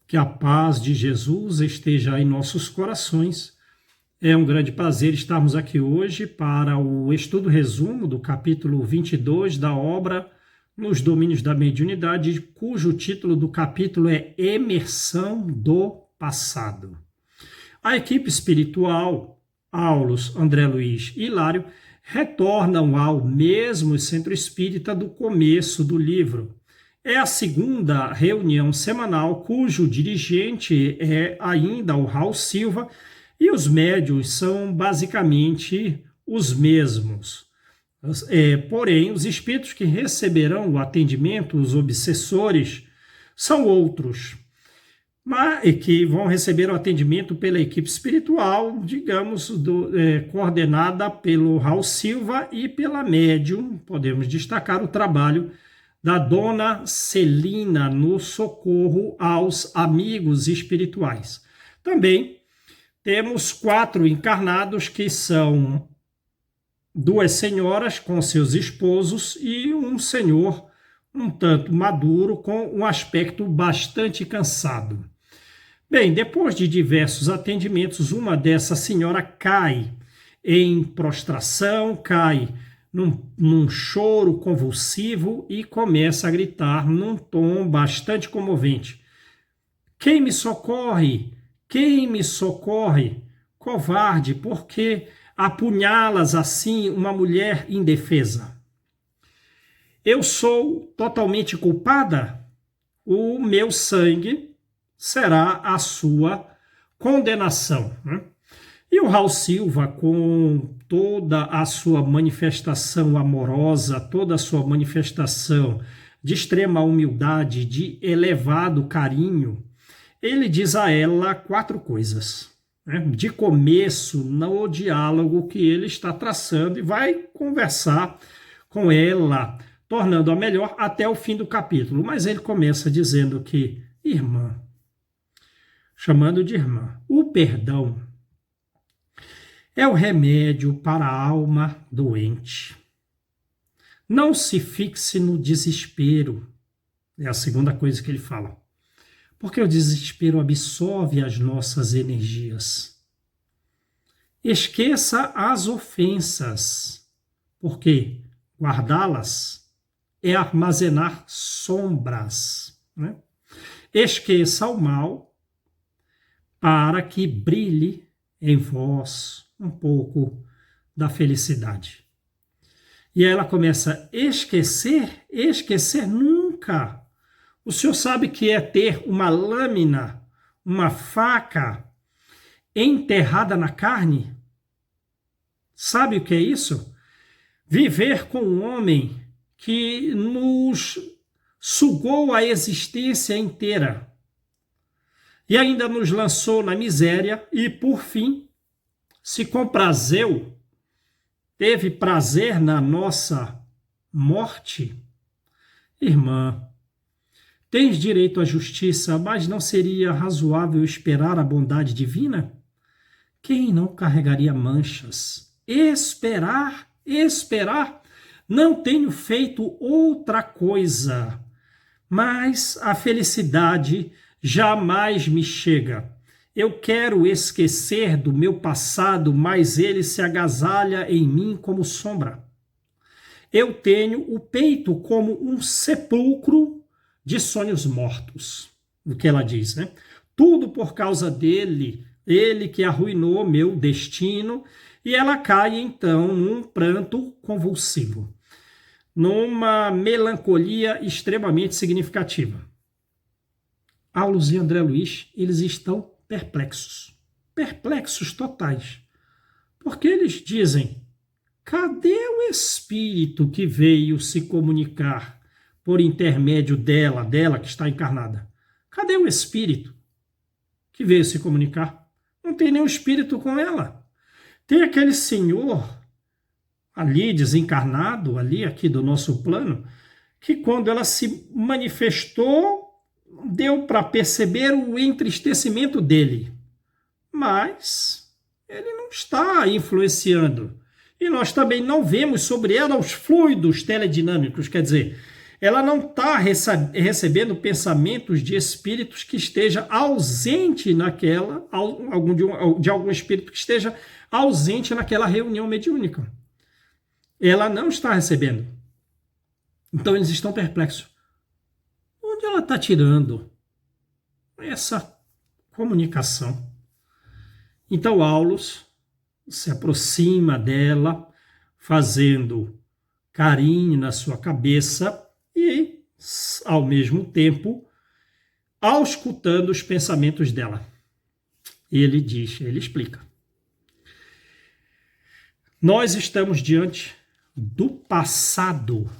Que a paz de Jesus esteja em nossos corações. É um grande prazer estarmos aqui hoje para o estudo resumo do capítulo 22 da obra Nos Domínios da Mediunidade, cujo título do capítulo é Emersão do Passado. A equipe espiritual, Aulos, André Luiz e Hilário, retornam ao mesmo centro espírita do começo do livro. É a segunda reunião semanal, cujo dirigente é ainda o Raul Silva, e os médiuns são basicamente os mesmos. Porém, os espíritos que receberão o atendimento, os obsessores, são outros, mas que vão receber o atendimento pela equipe espiritual, digamos, coordenada pelo Raul Silva e pela médium. Podemos destacar o trabalho da Dona Celina no socorro aos amigos espirituais. Também temos 4 encarnados, que são 2 senhoras com seus esposos e um senhor um tanto maduro com um aspecto bastante cansado. Bem, depois de diversos atendimentos, uma dessa senhora cai em prostração, cai num choro convulsivo e começa a gritar num tom bastante comovente: "Quem me socorre? Quem me socorre? Covarde, por que apunhalas assim uma mulher indefesa? Eu sou totalmente culpada? O meu sangue será a sua condenação", né? E o Raul Silva, com toda a sua manifestação amorosa, toda a sua manifestação de extrema humildade, de elevado carinho, ele diz a ela 4 coisas, né? De começo, no diálogo que ele está traçando, e vai conversar com ela, tornando-a melhor até o fim do capítulo. Mas ele começa dizendo que, irmã, chamando de irmã, o perdão é o remédio para a alma doente. Não se fixe no desespero. É a segunda coisa que ele fala. Porque o desespero absorve as nossas energias. Esqueça as ofensas, porque guardá-las é armazenar sombras, né? Esqueça o mal para que brilhe em vós um pouco da felicidade. E aí ela começa: esquecer nunca. O senhor sabe que é ter uma lâmina, uma faca enterrada na carne? Sabe o que é isso? Viver com um homem que nos sugou a existência inteira e ainda nos lançou na miséria e, por fim, se comprazeu, teve prazer na nossa morte. Irmã, tens direito à justiça, mas não seria razoável esperar a bondade divina? Quem não carregaria manchas? Esperar. Não tenho feito outra coisa, mas a felicidade jamais me chega. Eu quero esquecer do meu passado, mas ele se agasalha em mim como sombra. Eu tenho o peito como um sepulcro de sonhos mortos. O que ela diz, né? Tudo por causa dele, ele que arruinou meu destino. E ela cai, então, num pranto convulsivo, numa melancolia extremamente significativa. Aulos e André Luiz, eles estão perplexos totais, porque eles dizem: cadê o espírito que veio se comunicar por intermédio dela que está encarnada? Cadê o espírito que veio se comunicar? Não tem nenhum espírito com ela. Tem aquele senhor ali desencarnado, ali aqui do nosso plano, que quando ela se manifestou, deu para perceber o entristecimento dele, mas ele não está influenciando. E nós também não vemos sobre ela os fluidos teledinâmicos, quer dizer, ela não está recebendo pensamentos de espíritos que esteja ausente naquela, de algum espírito que esteja ausente naquela reunião mediúnica. Ela não está recebendo. Então eles estão perplexos. Onde ela está tirando essa comunicação? Então Aulus se aproxima dela, fazendo carinho na sua cabeça e, ao mesmo tempo, auscultando os pensamentos dela. Ele explica. Nós estamos diante do passado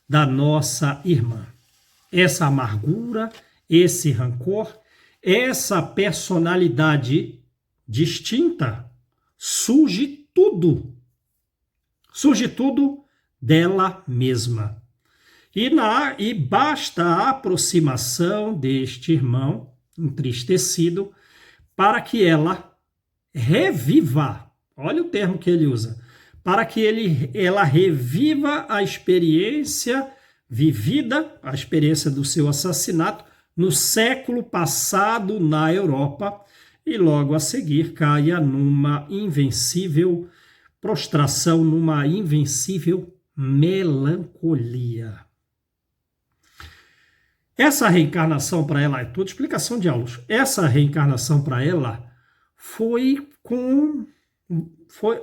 da nossa irmã. Essa amargura, esse rancor, essa personalidade distinta, surge tudo dela mesma. E basta a aproximação deste irmão entristecido para que ela reviva, olha o termo que ele usa, para que ela reviva a experiência vivida, a experiência do seu assassinato no século passado na Europa, e logo a seguir caia numa invencível prostração, numa invencível melancolia. Essa reencarnação para ela, é toda explicação de Aulus, essa reencarnação para ela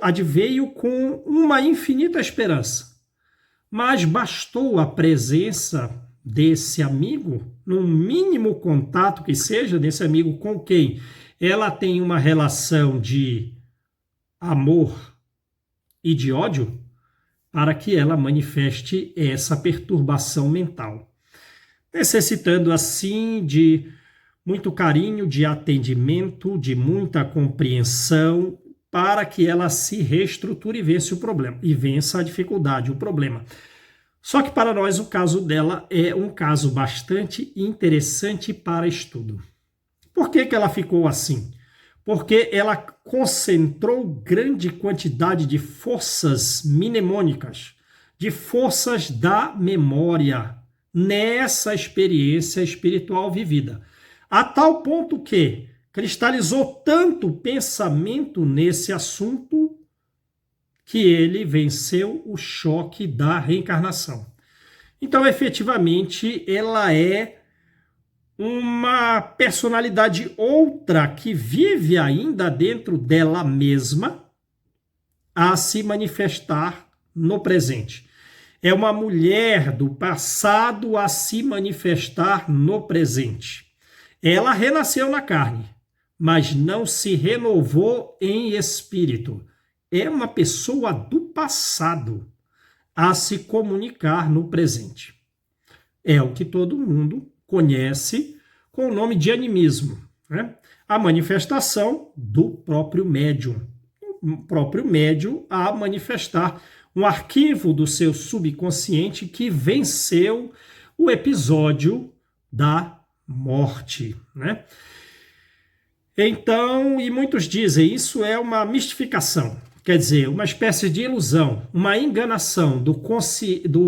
adveio com uma infinita esperança. Mas bastou a presença desse amigo, num mínimo contato que seja, desse amigo com quem ela tem uma relação de amor e de ódio, para que ela manifeste essa perturbação mental, necessitando assim de muito carinho, de atendimento, de muita compreensão, para que ela se reestruture e vença a dificuldade, o problema. Só que para nós o caso dela é um caso bastante interessante para estudo. Por que ela ficou assim? Porque ela concentrou grande quantidade de forças mnemônicas, de forças da memória, nessa experiência espiritual vivida. A tal ponto que cristalizou tanto pensamento nesse assunto que ele venceu o choque da reencarnação. Então, efetivamente, ela é uma personalidade outra que vive ainda dentro dela mesma a se manifestar no presente. É uma mulher do passado a se manifestar no presente. Ela renasceu na carne, mas não se renovou em espírito. É uma pessoa do passado a se comunicar no presente. É o que todo mundo conhece com o nome de animismo, né? A manifestação do próprio médium. O próprio médium a manifestar um arquivo do seu subconsciente que venceu o episódio da morte, né? Então, e muitos dizem, isso é uma mistificação, quer dizer, uma espécie de ilusão, uma enganação do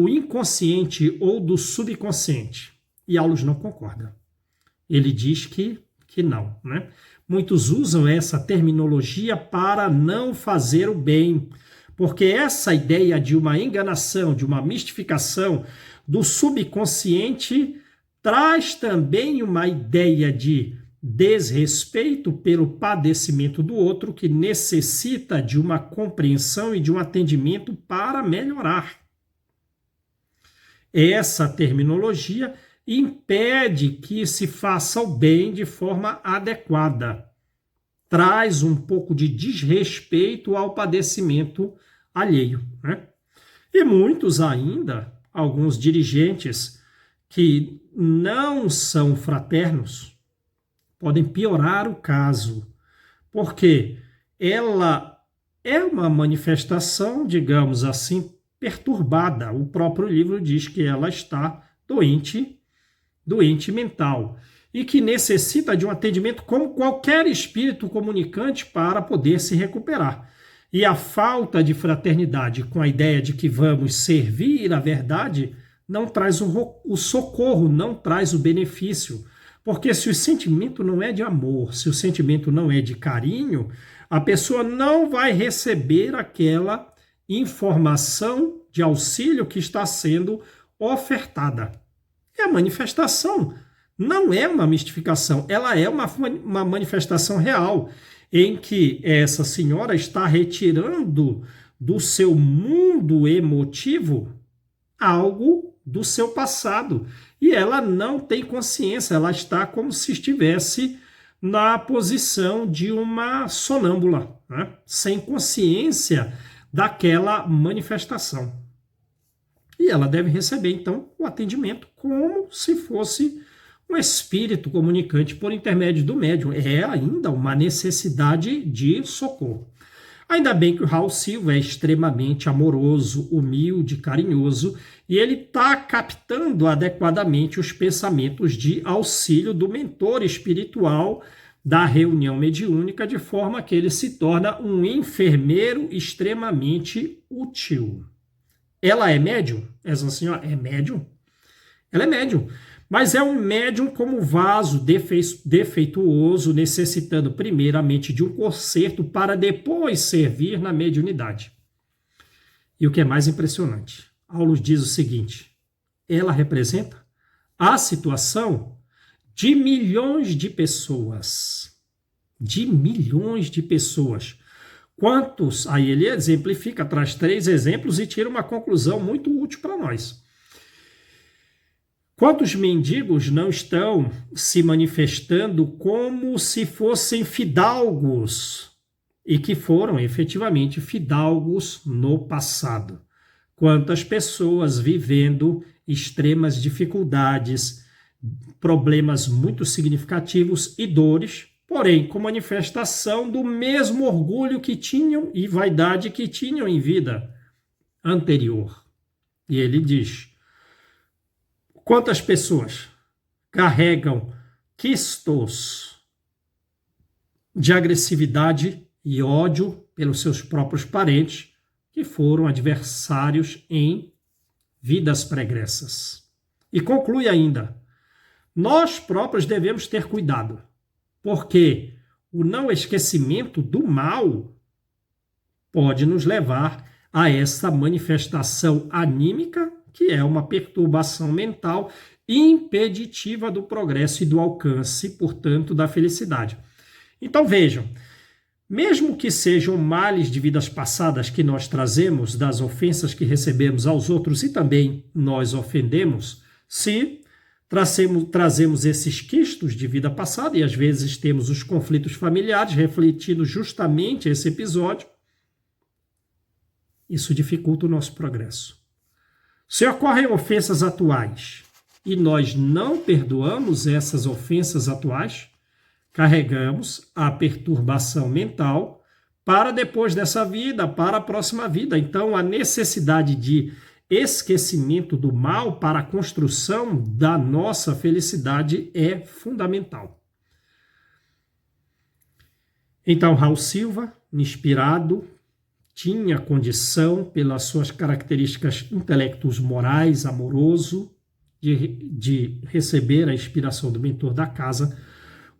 inconsciente ou do subconsciente. E Aulus não concorda. Ele diz que não, né? Muitos usam essa terminologia para não fazer o bem, porque essa ideia de uma enganação, de uma mistificação do subconsciente traz também uma ideia de desrespeito pelo padecimento do outro, que necessita de uma compreensão e de um atendimento para melhorar. Essa terminologia impede que se faça o bem de forma adequada. Traz um pouco de desrespeito ao padecimento alheio, né? E muitos ainda, alguns dirigentes que não são fraternos, podem piorar o caso, porque ela é uma manifestação, digamos assim, perturbada. O próprio livro diz que ela está doente mental e que necessita de um atendimento como qualquer espírito comunicante para poder se recuperar. E a falta de fraternidade com a ideia de que vamos servir a verdade não traz o socorro, não traz o benefício. Porque se o sentimento não é de amor, se o sentimento não é de carinho, a pessoa não vai receber aquela informação de auxílio que está sendo ofertada. E a manifestação não é uma mistificação, ela é uma manifestação real, em que essa senhora está retirando do seu mundo emotivo algo do seu passado. E ela não tem consciência, ela está como se estivesse na posição de uma sonâmbula, né? Sem consciência daquela manifestação. E ela deve receber, então, o atendimento como se fosse um espírito comunicante por intermédio do médium. É ainda uma necessidade de socorro. Ainda bem que o Raul Silva é extremamente amoroso, humilde, carinhoso, e ele está captando adequadamente os pensamentos de auxílio do mentor espiritual da reunião mediúnica, de forma que ele se torna um enfermeiro extremamente útil. Ela é médium? Essa senhora é médium? Ela é médium, mas é um médium como vaso defeituoso, necessitando primeiramente de um conserto para depois servir na mediunidade. E o que é mais impressionante, Aulus diz o seguinte: ela representa a situação de milhões de pessoas. De milhões de pessoas. Quantos? Aí ele exemplifica, traz 3 exemplos e tira uma conclusão muito útil para nós. Quantos mendigos não estão se manifestando como se fossem fidalgos e que foram efetivamente fidalgos no passado? Quantas pessoas vivendo extremas dificuldades, problemas muito significativos e dores, porém com manifestação do mesmo orgulho que tinham e vaidade que tinham em vida anterior. E ele diz: quantas pessoas carregam quistos de agressividade e ódio pelos seus próprios parentes que foram adversários em vidas pregressas. E conclui ainda: nós próprios devemos ter cuidado, porque o não esquecimento do mal pode nos levar a essa manifestação anímica, que é uma perturbação mental impeditiva do progresso e do alcance, portanto, da felicidade. Então vejam, mesmo que sejam males de vidas passadas que nós trazemos, das ofensas que recebemos aos outros e também nós ofendemos, se trazemos esses quistos de vida passada, e às vezes temos os conflitos familiares refletindo justamente esse episódio, isso dificulta o nosso progresso. Se ocorrem ofensas atuais e nós não perdoamos essas ofensas atuais, carregamos a perturbação mental para depois dessa vida, para a próxima vida. Então, a necessidade de esquecimento do mal para a construção da nossa felicidade é fundamental. Então, Raul Silva, inspirado, tinha condição, pelas suas características intelectos morais, amoroso, de receber a inspiração do mentor da casa,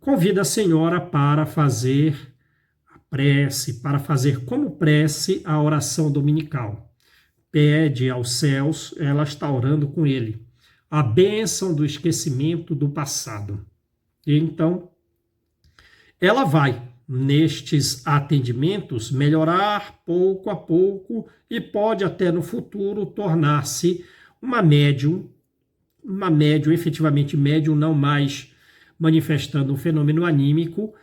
convida a senhora para fazer a prece, para fazer como prece a oração dominical. Pede aos céus, ela está orando com ele, a bênção do esquecimento do passado. E então, ela vai, nestes atendimentos, melhorar pouco a pouco e pode até no futuro tornar-se uma médium efetivamente médium, não mais manifestando um fenômeno anímico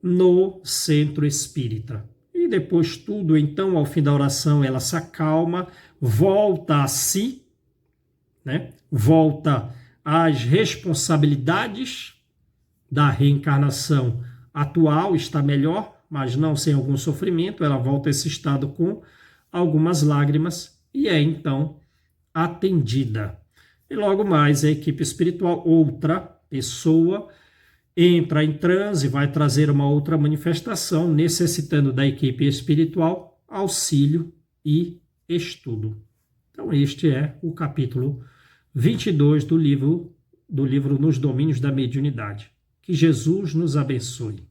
no centro espírita. E depois tudo, então, ao fim da oração, ela se acalma, volta a si, né? Volta às responsabilidades da reencarnação atual, está melhor, mas não sem algum sofrimento, ela volta a esse estado com algumas lágrimas e é então atendida. E logo mais a equipe espiritual, outra pessoa, entra em transe, vai trazer uma outra manifestação, necessitando da equipe espiritual auxílio e estudo. Então este é o capítulo 22 do livro Nos Domínios da Mediunidade. Que Jesus nos abençoe.